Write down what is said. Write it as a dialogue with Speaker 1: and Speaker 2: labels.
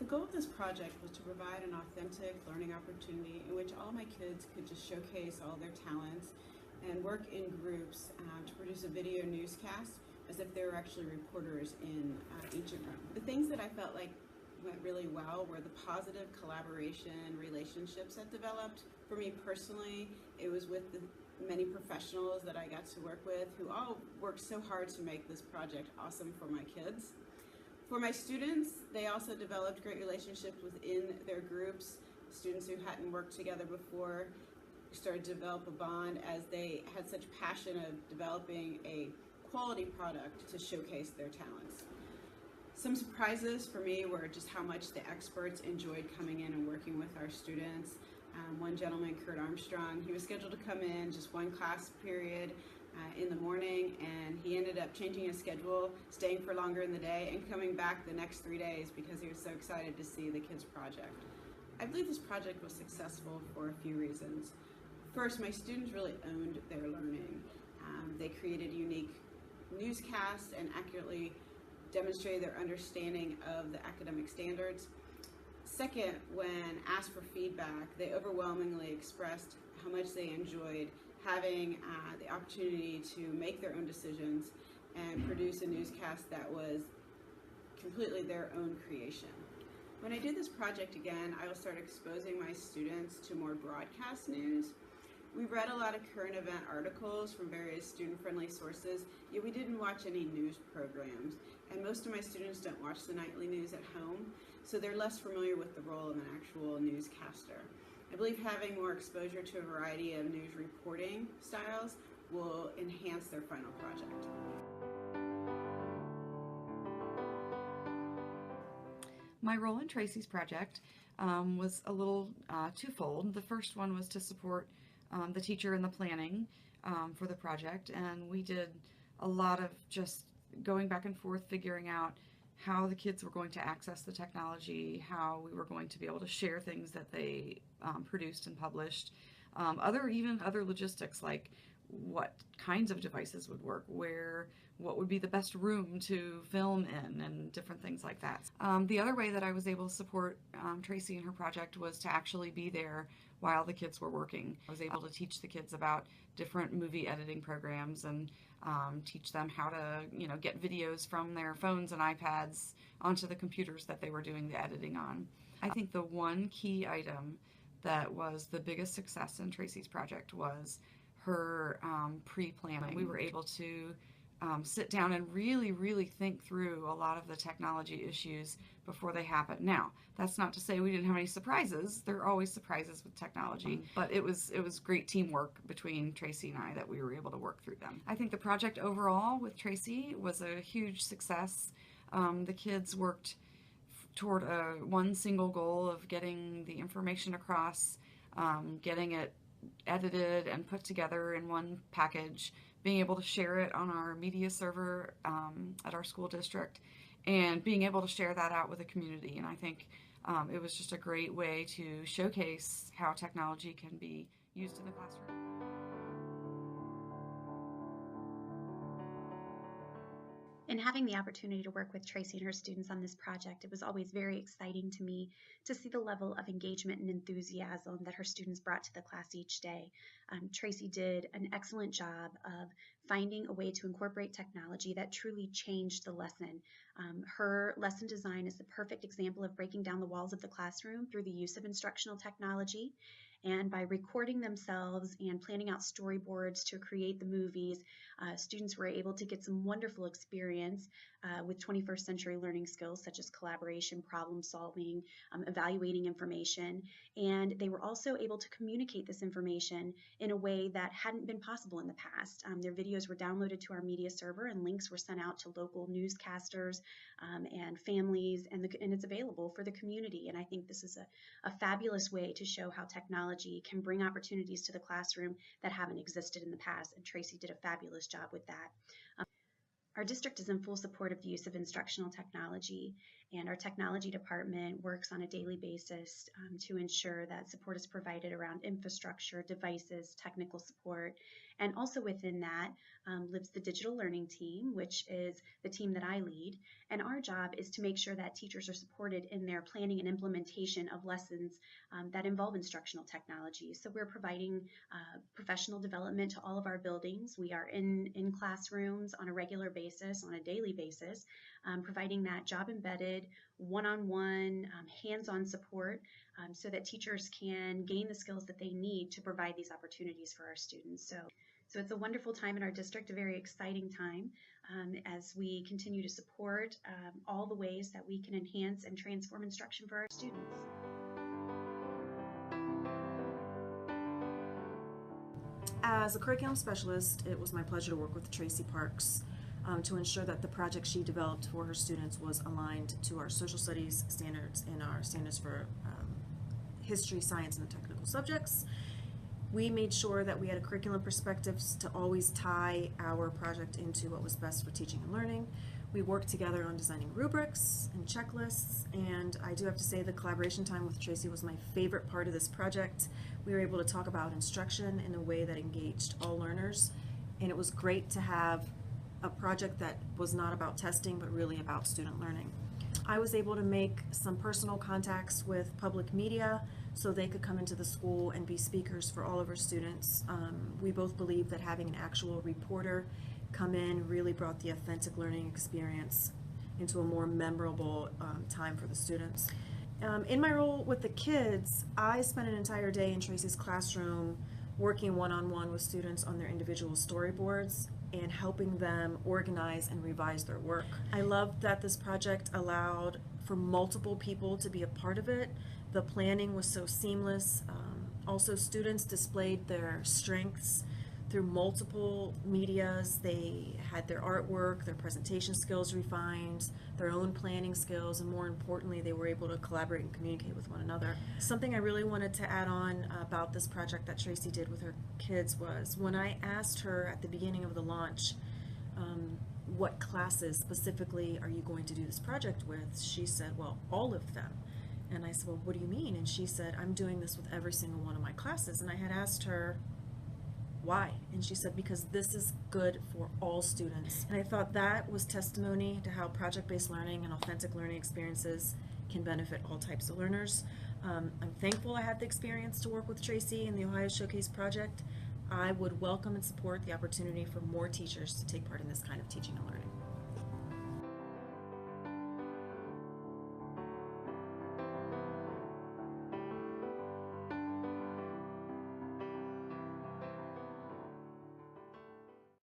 Speaker 1: The goal of this project was to provide an authentic learning opportunity in which all my kids could just showcase all their talents and work in groups to produce a video newscast as if they were actually reporters in ancient Rome. The things that I felt like went really well were the positive collaboration relationships that developed. For me personally, it was with the many professionals that I got to work with who all worked so hard to make this project awesome for my kids. For my students, they also developed great relationships within their groups. Students who hadn't worked together before started to develop a bond as they had such passion of developing a quality product to showcase their talents. Some surprises for me were just how much the experts enjoyed coming in and working with our students. One gentleman, Kurt Armstrong, he was scheduled to come in just one class period in the morning, and he ended up changing his schedule, staying for longer in the day, and coming back the next 3 days because he was so excited to see the kids' project. I believe this project was successful for a few reasons. First, my students really owned their learning. They created unique newscasts and accurately demonstrated their understanding of the academic standards. Second, when asked for feedback, they overwhelmingly expressed how much they enjoyed having the opportunity to make their own decisions and produce a newscast that was completely their own creation. When I do this project again, I will start exposing my students to more broadcast news. We read a lot of current event articles from various student-friendly sources, yet we didn't watch any news programs. And most of my students don't watch the nightly news at home, so they're less familiar with the role of an actual newscaster. I believe having more exposure to a variety of news reporting styles will enhance their final project.
Speaker 2: My role in Tracy's project was a little twofold. The first one was to support the teacher in the planning for the project, and we did a lot of just going back and forth figuring out how the kids were going to access the technology, how we were going to be able to share things that they produced and published, even other logistics like what kinds of devices would work, what would be the best room to film in, and different things like that. The other way that I was able to support Tracy in her project was to actually be there while the kids were working. I was able to teach the kids about different movie editing programs and teach them how to, get videos from their phones and iPads onto the computers that they were doing the editing on. I think the one key item that was the biggest success in Tracy's project was her pre-planning. We were able to sit down and really think through a lot of the technology issues before they happen. Now, that's not to say we didn't have any surprises. There are always surprises with technology, but it was great teamwork between Tracy and I that we were able to work through them. I think the project overall with Tracy was a huge success. The kids worked toward one single goal of getting the information across, getting it edited and put together in one package, being able to share it on our media server at our school district, and being able to share that out with the community. And I think it was just a great way to showcase how technology can be used in the classroom.
Speaker 3: And having the opportunity to work with Tracy and her students on this project, it was always very exciting to me to see the level of engagement and enthusiasm that her students brought to the class each day. Tracy did an excellent job of finding a way to incorporate technology that truly changed the lesson. Her lesson design is the perfect example of breaking down the walls of the classroom through the use of instructional technology. And by recording themselves and planning out storyboards to create the movies, students were able to get some wonderful experience with 21st century learning skills such as collaboration, problem solving, evaluating information. And they were also able to communicate this information in a way that hadn't been possible in the past. Their videos were downloaded to our media server, and links were sent out to local newscasters and families, and it's available for the community. And I think this is a fabulous way to show how technology can bring opportunities to the classroom that haven't existed in the past, and Tracy did a fabulous job with that. Our district is in full support of the use of instructional technology, And our technology department works on a daily basis to ensure that support is provided around infrastructure, devices, technical support. And also within that lives the digital learning team, which is the team that I lead. And our job is to make sure that teachers are supported in their planning and implementation of lessons that involve instructional technology. So we're providing professional development to all of our buildings. We are in classrooms on a regular basis, on a daily basis, providing that job-embedded, one-on-one, hands-on support so that teachers can gain the skills that they need to provide these opportunities for our students. So it's a wonderful time in our district, a very exciting time as we continue to support all the ways that we can enhance and transform instruction for our students.
Speaker 4: As a curriculum specialist, it was my pleasure to work with Tracy Parks to ensure that the project she developed for her students was aligned to our social studies standards and our standards for history, science, and the technical subjects. We made sure that we had a curriculum perspectives to always tie our project into what was best for teaching and learning. We worked together on designing rubrics and checklists, and I do have to say the collaboration time with Tracy was my favorite part of this project. We were able to talk about instruction in a way that engaged all learners, and it was great to have a project that was not about testing but really about student learning. I was able to make some personal contacts with public media so they could come into the school and be speakers for all of our students. We both believe that having an actual reporter come in really brought the authentic learning experience into a more memorable time for the students. In my role with the kids, I spent an entire day in Tracy's classroom working one-on-one with students on their individual storyboards and helping them organize and revise their work. I loved that this project allowed for multiple people to be a part of it. The planning was so seamless. Also, students displayed their strengths through multiple medias. They had their artwork, their presentation skills refined, their own planning skills, and more importantly, they were able to collaborate and communicate with one another. Something I really wanted to add on about this project that Tracy did with her kids was when I asked her at the beginning of the launch, what classes specifically are you going to do this project with? She said, well, all of them. And I said, well, what do you mean? And she said, I'm doing this with every single one of my classes. And I had asked her, why? And she said, because this is good for all students. And I thought that was testimony to how project-based learning and authentic learning experiences can benefit all types of learners. I'm thankful I had the experience to work with Tracy in the Ohio Showcase project. I would welcome and support the opportunity for more teachers to take part in this kind of teaching and learning.